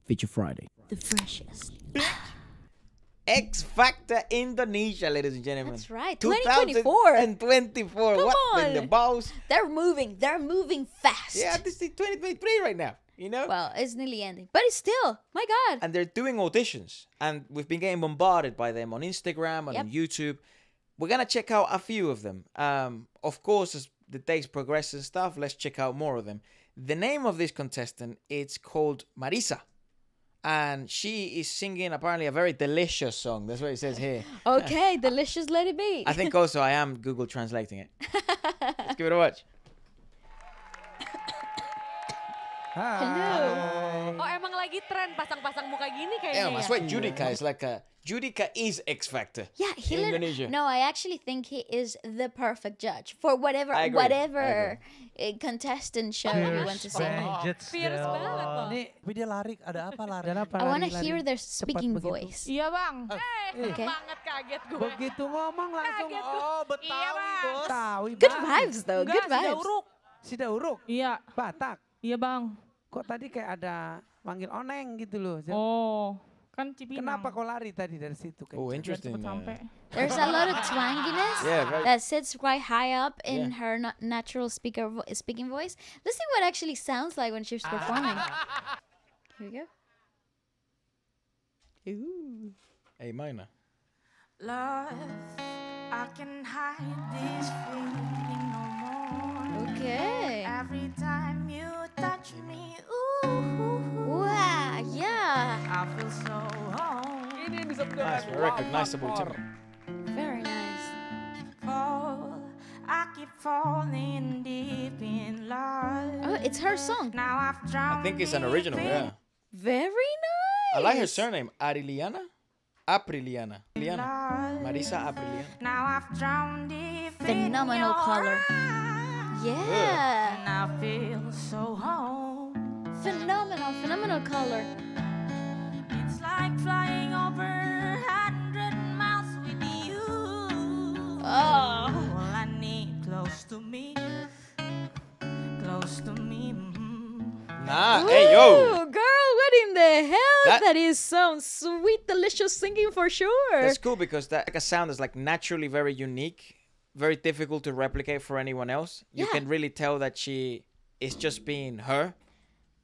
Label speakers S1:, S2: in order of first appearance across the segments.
S1: Feature Friday.
S2: The freshest.
S3: X Factor Indonesia, ladies and gentlemen.
S2: That's right. 2024.
S3: 2024.
S2: Come
S3: What
S2: on.
S3: in the balls?
S2: They're moving. They're moving fast.
S3: Yeah, this is 2023 right now. You know?
S2: Well, it's nearly ending. But it's still, my God.
S3: And they're doing auditions. And we've been getting bombarded by them on Instagram and
S2: Yep.
S3: on YouTube. We're going to check out a few of them. Of course, as the days progress and stuff, let's check out more of them. The name of this contestant, it's called Marisa. And she is singing apparently a very delicious song. That's what it says here.
S2: Okay, delicious, let it be.
S3: I think also I am Google translating it. Let's give it a watch.
S2: Hello.
S4: Oh, emang lagi tren pasang-pasang muka gini kayaknya.
S3: Yeah, I
S4: Ya?
S3: swear Judica is like a... Judica is X Factor.
S2: Yeah, he
S3: in Indonesia.
S2: No, I actually think he is the perfect judge for whatever
S3: I agree.
S2: contestant show you want to see.
S4: Fierce banget loh.
S5: Nih, dia lari, ada apa lari?
S2: I want to hear their speaking voice.
S4: Iya bang.
S2: Okay.
S4: Banget kaget gue.
S5: Begitu ngomong langsung,
S4: Kaget gua.
S5: oh
S4: Iya,
S5: Betawi
S4: Bang.
S5: bos. Betawi
S2: Good
S5: banget.
S2: vibes though,
S4: Enggak,
S2: good vibes.
S4: Dauruk.
S5: Si Dauruk,
S4: Iya.
S5: Batak.
S4: Iya bang.
S5: Kok tadi kayak ada manggil oneng gitu loh.
S4: Oh, kan Cipinang.
S5: Kenapa kau lari tadi dari situ?
S3: Oh,
S4: Biar
S3: interesting.
S4: cepet sampai.
S2: There's a lot of twanginess
S3: Yeah, right.
S2: that sits quite high up in
S3: Yeah.
S2: her natural speaking voice. Let's see what actually sounds like when she's performing. Here we go. Ooh.
S3: Hey, minor.
S6: Love, I can hide this feeling no more.
S2: Okay.
S6: Every time you touch me, ooh,
S2: Wow, yeah.
S6: I feel so home.
S5: Ini bisa
S3: Nice, recognizable to me.
S2: Very nice.
S6: Fall, I keep falling deep in love.
S2: Oh, it's her song.
S6: Now I've
S3: I
S6: drowned.
S3: think it's an original, yeah.
S2: Very nice.
S3: I like her surname, Ariliana? Apriliana. Liana.
S6: love.
S3: Marisa Apriliana.
S6: Now I've drowned deep
S2: Phenomenal
S6: in your
S2: color.
S6: eyes.
S2: Yeah.
S6: And I feel so home.
S2: Phenomenal color.
S6: It's like flying over 100 miles with you.
S2: Oh.
S6: All I need close to me. Close to me.
S3: Nah, hey, yo.
S2: Ooh, girl, what in the hell?
S3: That-
S2: That is some sweet, delicious singing for sure.
S3: That's cool because that like, a sound is like naturally very unique, very difficult to replicate for anyone else. You
S2: Yeah.
S3: can really tell that she is just being her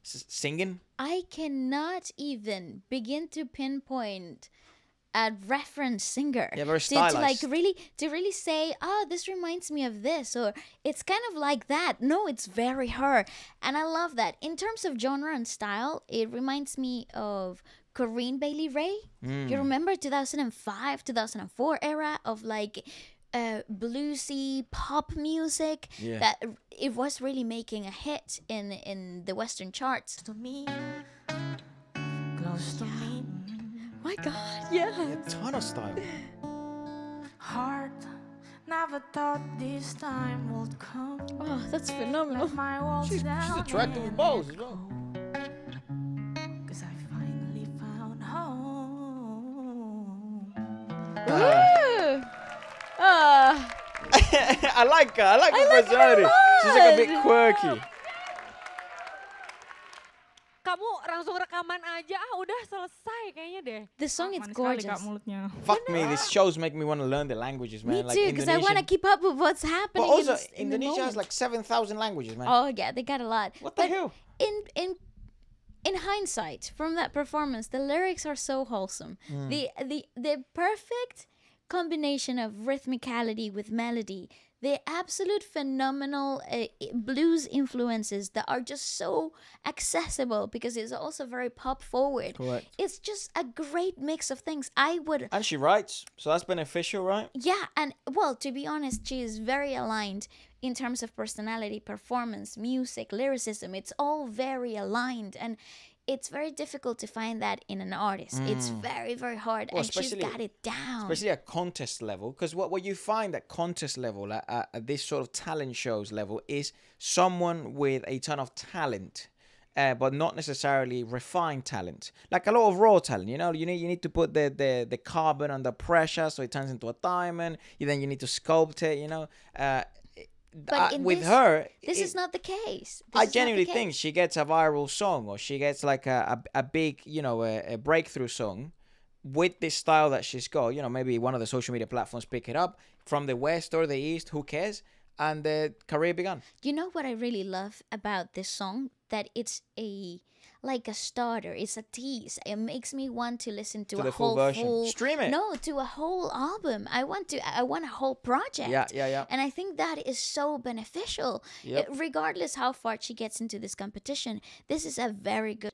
S3: singing.
S2: I cannot even begin to pinpoint a reference singer.
S3: Yeah, very
S2: to like
S3: stylized.
S2: really say, oh, this reminds me of this, or it's kind of like that. No, it's very her, and I love that. In terms of genre and style, it reminds me of Corinne Bailey Rae. You remember 2005, 2004 era of like bluesy pop music
S3: Yeah.
S2: that it was really making a hit in the Western charts.
S6: To me. Close to me.
S2: My God, yeah.
S3: A ton of style.
S6: Heart. Never thought this time would come.
S2: Oh, that's phenomenal.
S6: My walls
S3: She's
S6: down
S3: attractive
S6: and
S3: with balls as well.
S6: Cause I finally found home.
S2: Woo! Ah,
S3: I like her. I like her personality. She's like a bit quirky.
S4: Kamu langsung rekaman aja, udah selesai kayaknya deh.
S2: the song is
S4: Manis sekali,
S2: gorgeous.
S4: Kak, mulutnya.
S3: Fuck me, these shows make me want to learn the languages, man.
S2: Me
S3: like
S2: too, because I want to
S3: Indonesian.
S2: keep up with what's
S3: But
S2: happening.
S3: also,
S2: in the
S3: Indonesia has
S2: moment.
S3: like 7,000 languages, man.
S2: Oh yeah, they got a lot.
S3: What the
S2: But
S3: hell?
S2: In hindsight, from that performance, the lyrics are so wholesome. The perfect combination of rhythmicality with melody. The absolute phenomenal blues influences that are just so accessible because it's also very pop forward.
S3: Correct.
S2: It's just a great mix of things. I would
S3: And she writes, so that's beneficial, right?
S2: Yeah, and well, to be honest, she is very aligned in terms of personality, performance, music, lyricism. It's all very aligned, and it's very difficult to find that in an artist. It's very, very hard,
S3: Well,
S2: and she's
S3: especially-
S2: got it down.
S3: Especially at contest level, because what you find at contest level, at this sort of talent shows level, is someone with a ton of talent, but not necessarily refined talent. Like a lot of raw talent, you know, you need to put the carbon under pressure so it turns into a diamond. Then you need to sculpt it, you know.
S2: But in
S3: with
S2: this,
S3: her,
S2: this is not the case. This
S3: I
S2: is not the
S3: genuinely think
S2: case.
S3: she gets a viral song, or she gets like a big, a breakthrough song with this style that she's got. Maybe one of the social media platforms pick it up from the West or the East, who cares? And the career began.
S2: You know what I really love about this song? That it's like a starter. It's a tease. It makes me want to listen to
S3: To
S2: a
S3: the full
S2: whole
S3: version. Stream it.
S2: No, to a whole album. I want a whole project.
S3: Yeah.
S2: And I think that is so beneficial.
S3: Yep.
S2: Regardless how far she gets into this competition, this is a very good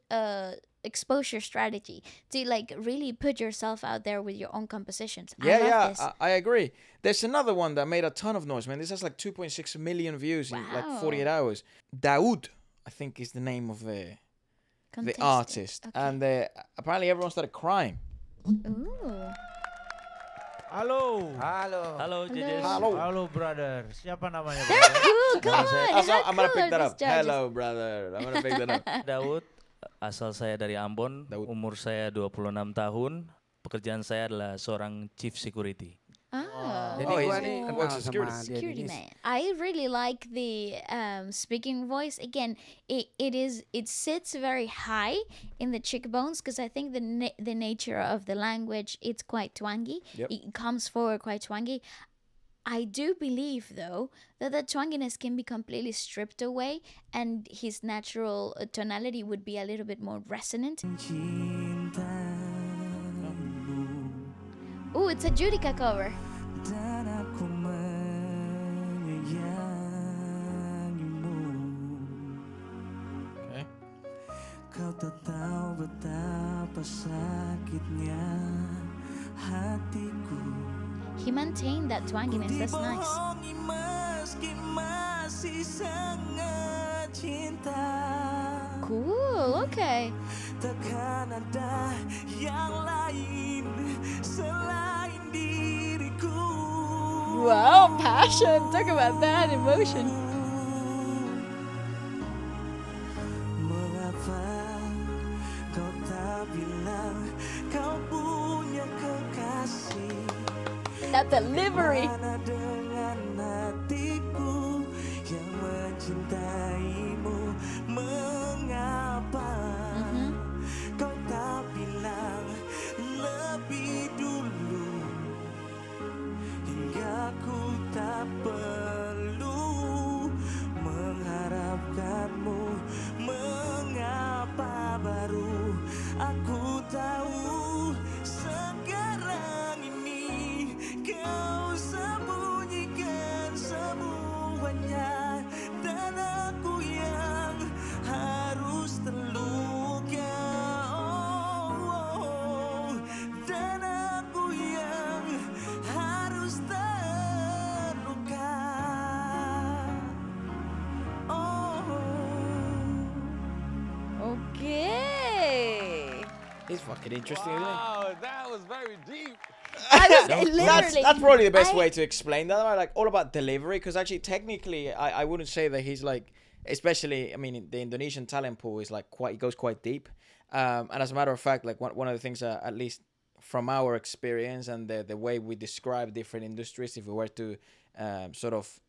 S2: exposure strategy to like really put yourself out there with your own compositions. I love this.
S3: I agree. There's another one that made a ton of noise, man. This has like 2.6 million views in like 48 hours. Daoud, I think, is the name of the
S2: Contestant.
S3: artist.
S2: Okay.
S3: And apparently everyone started crying.
S2: Ooh.
S1: Halo.
S5: Halo.
S1: Halo, judges.
S3: Halo.
S1: Halo, brother. Siapa namanya,
S2: They're
S1: brother?
S2: cool. Come on.
S3: So
S2: How
S3: I'm gonna
S2: cool
S3: pick
S2: are
S3: that
S2: these
S3: up.
S2: judges?
S3: Hello, brother. I'm gonna pick that up.
S1: Daud, asal saya dari Ambon,
S3: Daud.
S1: umur saya 26 tahun. Pekerjaan saya adalah seorang chief security.
S2: Oh.
S5: Jadi
S3: Oh,
S5: gua
S3: he's-
S5: nih
S3: he
S5: kenal
S3: works as
S5: sama
S3: security.
S5: dia
S2: Security
S5: ini.
S2: man. I really like the speaking voice. Again, it sits very high in the cheekbones because I think the nature of the language, it's quite twangy.
S3: Yep.
S2: It comes forward quite twangy. I do believe though that the twanginess can be completely stripped away and his natural tonality would be a little bit more resonant. Ooh, it's a Judica cover.
S7: Dan aku menyayangimu.
S3: Okay.
S7: Kau tak tahu betapa sakitnya hatiku.
S2: He maintained that twanginess. That's nice.
S7: Dibohongi meski masih sangat cinta.
S2: Cool. Okay.
S7: Takkan ada yang lain selain diriku.
S2: Wow, passion. Talk about that emotion.
S7: Mengapa kau tak bilang kau punya kekasih?
S2: That delivery.
S7: Mana dengan hatiku yang mencintaimu? Mengapa kau tak bilang lebih dulu? Hingga ku tak perlu mengharapkanmu. Mengapa baru aku tahu sekarang ini kau sembunyikan semuanya, dan aku yang harus terluka. Dan aku yang harus terluka.
S2: Okay.
S3: It's fucking interesting, isn't it?
S1: Wow, that was very deep.
S2: I was literally.
S3: That's probably the best
S2: I-
S3: way to explain that. Like all about delivery, because actually, technically, I wouldn't say that he's like, especially, I mean, the Indonesian talent pool is like it goes quite deep. And as a matter of fact, like one of the things, at least from our experience and the way we describe different industries, if we were to sort of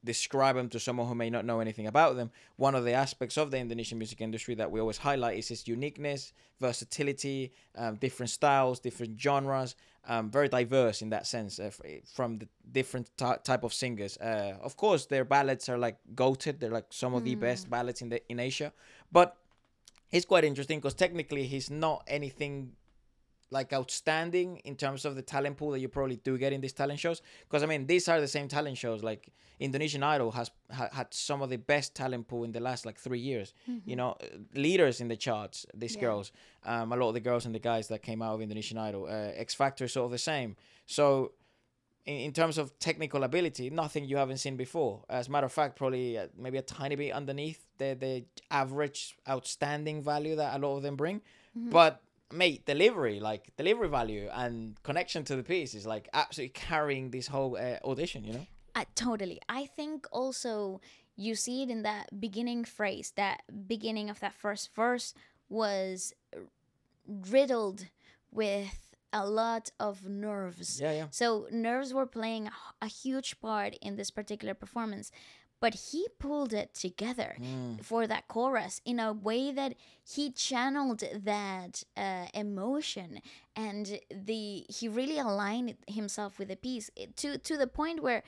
S3: describe them to someone who may not know anything about them, one of the aspects of the Indonesian music industry that we always highlight is its uniqueness, versatility, different styles, different genres, very diverse in that sense, from the different type of singers. Of course, their ballads are like goated; they're like some of the best ballads in Asia. But it's quite interesting because technically he's not anything like outstanding in terms of the talent pool that you probably do get in these talent shows. Because I mean, these are the same talent shows. Like Indonesian Idol has had some of the best talent pool in the last like 3 years. You know, leaders in the charts. These girls, a lot of the girls and the guys that came out of Indonesian Idol, X Factor is sort of the same. So in terms of technical ability, nothing you haven't seen before. As a matter of fact, probably maybe a tiny bit underneath the average outstanding value that a lot of them bring. But mate, delivery value and connection to the piece is like absolutely carrying this whole audition, you know?
S2: Totally. I think also you see it in that beginning phrase. That beginning of that first verse was riddled with a lot of nerves.
S3: Yeah.
S2: So nerves were playing a huge part in this particular performance. but he pulled it together for that chorus in a way that he channeled that emotion, and he really aligned himself with the piece to the point where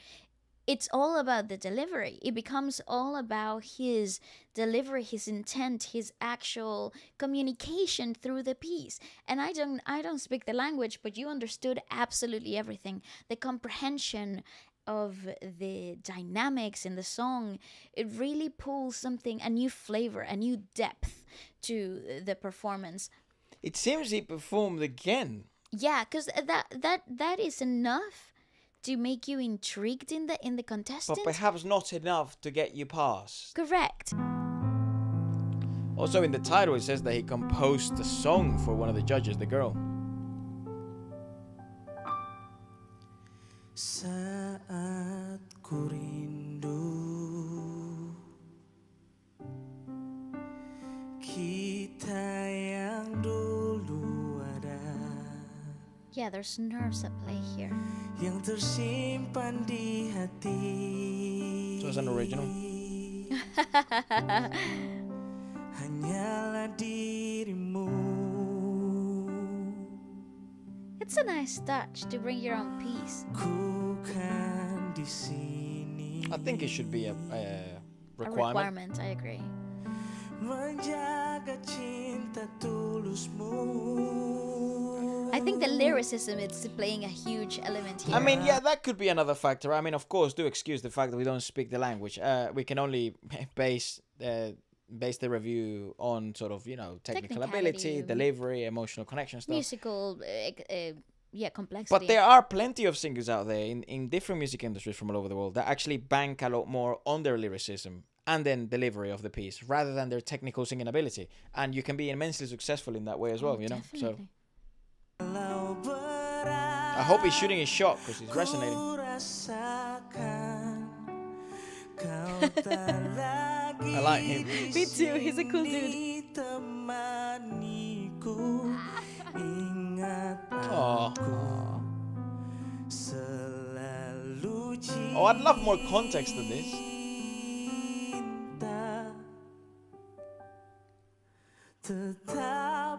S2: it's all about the delivery. It becomes all about his delivery, his intent, his actual communication through the piece. And I don't speak the language, but you understood absolutely everything. The comprehension of the dynamics in the song, it really pulls something, a new flavor, a new depth to the performance.
S3: It seems he performed again.
S2: Yeah, because that is enough to make you intrigued in the contestants.
S3: But perhaps not enough to get you past.
S2: Correct.
S3: Also in the title it says that he composed the song for one of the judges, the girl.
S7: Saat ku rindu kita yang dulu ada,
S2: Yeah, there's nerves at play here.
S7: yang tersimpan di hati.
S3: So it's an original.
S7: Hanyalah dirimu.
S2: It's a nice touch to bring your own piece.
S7: Ku kan di sini.
S3: I think it should be a
S2: A
S3: requirement.
S2: requirement, I agree.
S7: Menjaga cinta tulusmu.
S2: I think the lyricism is playing a huge element here.
S3: I mean, yeah, that could be another factor. I mean, of course, do excuse the fact that we don't speak the language. We can only base the review on sort of, technical ability,
S2: Technicality.
S3: delivery, emotional connection stuff.
S2: musical, complexity.
S3: But there are plenty of singers out there in different music industries from all over the world that actually bank a lot more on their lyricism and then delivery of the piece rather than their technical singing ability. And you can be immensely successful in that way as well, So
S2: Definitely.
S7: Walau berat
S3: I hope he's shooting his shot because he's resonating.
S7: ku rasakan, kau tak lagi
S3: I like him.
S2: Me too, he's a cool dude.
S7: ditemaniku. Ingat
S3: Aw.
S7: aku selalu
S3: Oh, I'd love more context than this.
S7: cinta, tetap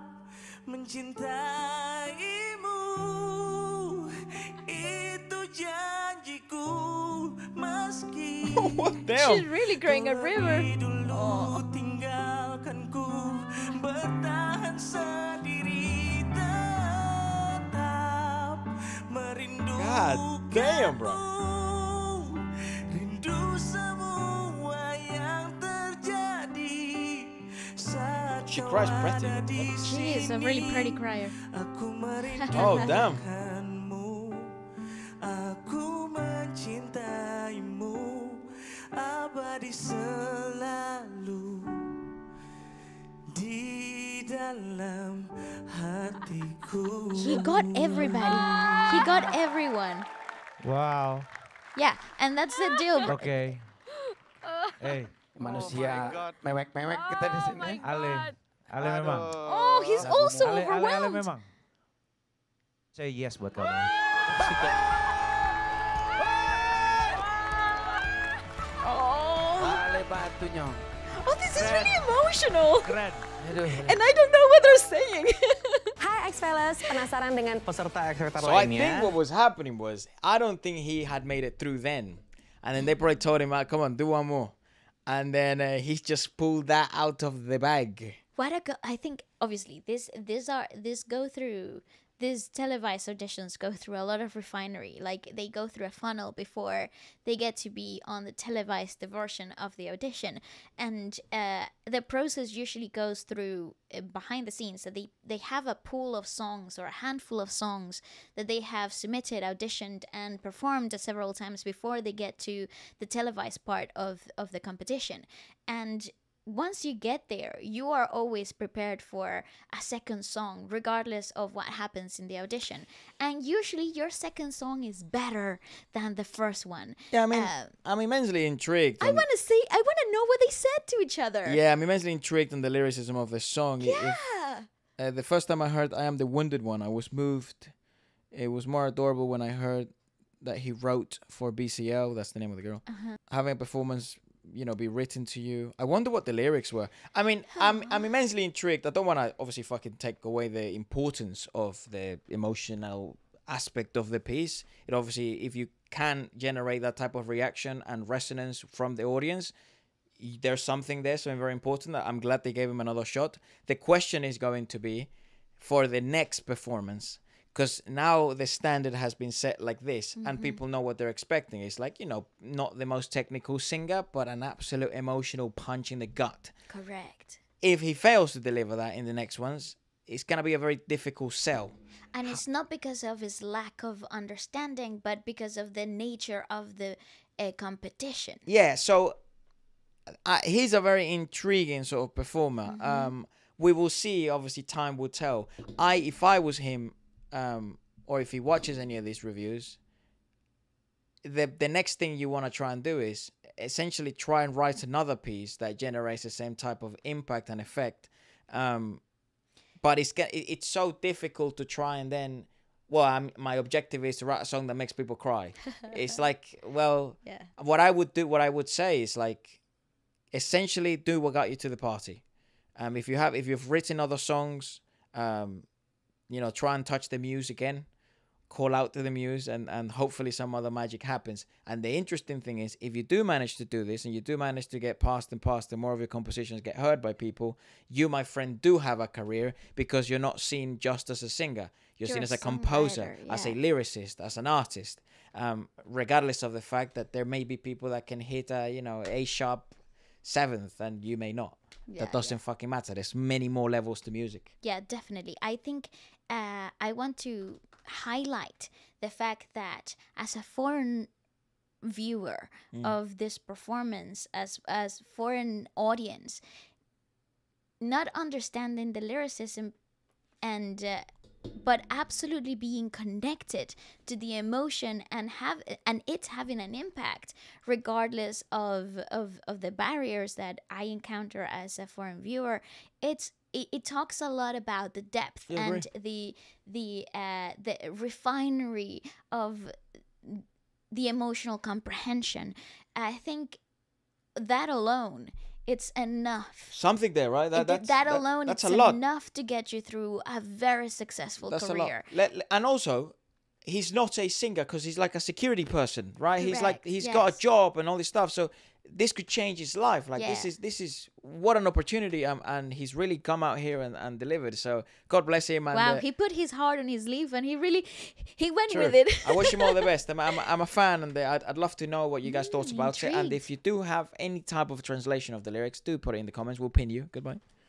S7: mencintaimu. Itu janjiku meski
S3: What the hell?
S2: She's really growing a river.
S7: lebih dulu tinggalkanku bertahan sendiri, tetap merindukanmu.
S3: God damn, bro.
S7: Rindu semua yang terjadi saat
S3: She
S7: kau
S3: cries
S7: ada
S3: breathtaking.
S7: di
S2: She is a really pretty crier.
S7: Aku
S3: Oh, damn.
S7: merindukanmu, aku mencintaimu, abadi selalu di dalam hatiku.
S2: He got everybody. He got everyone.
S8: Wow.
S2: Yeah, and that's the deal.
S8: Oke. Eh,
S5: Manusia mewek-mewek kita di sini.
S8: Ale. Ale memang.
S2: Oh, he's also
S8: Ale
S2: overwhelmed.
S8: memang. Say yes buat kamu.
S5: Ale batu nyong.
S2: Oh, this is really emotional.
S8: Keren.
S5: Aduh.
S2: And I don't know what they're saying.
S4: Hai X-Fellas, penasaran dengan peserta X-Factor
S3: So I
S4: lainnya?
S3: think what was happening was, I don't think he had made it through then. And then they probably told him, come on, do one more. And then he just pulled that out of the bag.
S2: I think obviously these televised auditions go through a lot of refinery. Like they go through a funnel before they get to be on the televised version of the audition, and the process usually goes through behind the scenes. So they have a pool of songs or a handful of songs that they have submitted, auditioned, and performed several times before they get to the televised part of the competition. And once you get there, you are always prepared for a second song, regardless of what happens in the audition. And usually your second song is better than the first one.
S3: Yeah, I mean, I'm immensely intrigued.
S2: I want to know what they said to each other.
S3: Yeah, I'm immensely intrigued on the lyricism of the song.
S2: Yeah.
S3: The first time I heard I Am the Wounded One, I was moved. It was more adorable when I heard that he wrote for BCL. That's the name of the girl. Having a performance, be written to you. I wonder what the lyrics were. I mean, I'm immensely intrigued. I don't want to obviously fucking take away the importance of the emotional aspect of the piece. It obviously, if you can generate that type of reaction and resonance from the audience, there's something there, something very important. I'm glad they gave him another shot. The question is going to be for the next performance, because now the standard has been set like this, and people know what they're expecting. It's like, not the most technical singer, but an absolute emotional punch in the gut.
S2: Correct.
S3: If he fails to deliver that in the next ones, it's going to be a very difficult sell.
S2: And it's not because of his lack of understanding, but because of the nature of the competition.
S3: Yeah, so he's a very intriguing sort of performer. We will see. Obviously, time will tell. If I was him, or if he watches any of these reviews, the next thing you want to try and do is essentially try and write another piece that generates the same type of impact and effect. But it's so difficult to try and then. Well, my objective is to write a song that makes people cry. It's like, well, what I would say is like, essentially do what got you to the party. If you've written other songs, try and touch the muse again, call out to the muse, and hopefully some other magic happens. And the interesting thing is, if you do manage to do this and you do manage to get past and more of your compositions get heard by people, you, my friend, do have a career, because you're not seen just as a singer. You're seen as a composer, as a lyricist, as an artist, regardless of the fact that there may be people that can hit A sharp 7th and you may not. That doesn't fucking matter. There's many more levels to music.
S2: Yeah, definitely. I think I want to highlight the fact that as a foreign viewer of this performance, as foreign audience, not understanding the lyricism and but absolutely being connected to the emotion and it's having an impact regardless of the barriers that I encounter as a foreign viewer. It talks a lot about the depth and the refinery of the emotional comprehension. I think that alone, it's enough.
S3: Something there, right?
S2: That alone,
S3: that's
S2: it's
S3: a lot.
S2: enough to get you through a very successful career.
S3: A lot. And also, he's not a singer because he's like a security person, right?
S2: Correct.
S3: He's got a job and all this stuff. So this could change his life. Like this is what an opportunity. And he's really come out here and delivered. So God bless him. And,
S2: wow, he put his heart on his sleeve and he went
S3: true.
S2: with it.
S3: I wish him all the best. I'm a fan, and I'd love to know what you guys thought about it. And if you do have any type of translation of the lyrics, do put it in the comments. We'll pin you. Goodbye.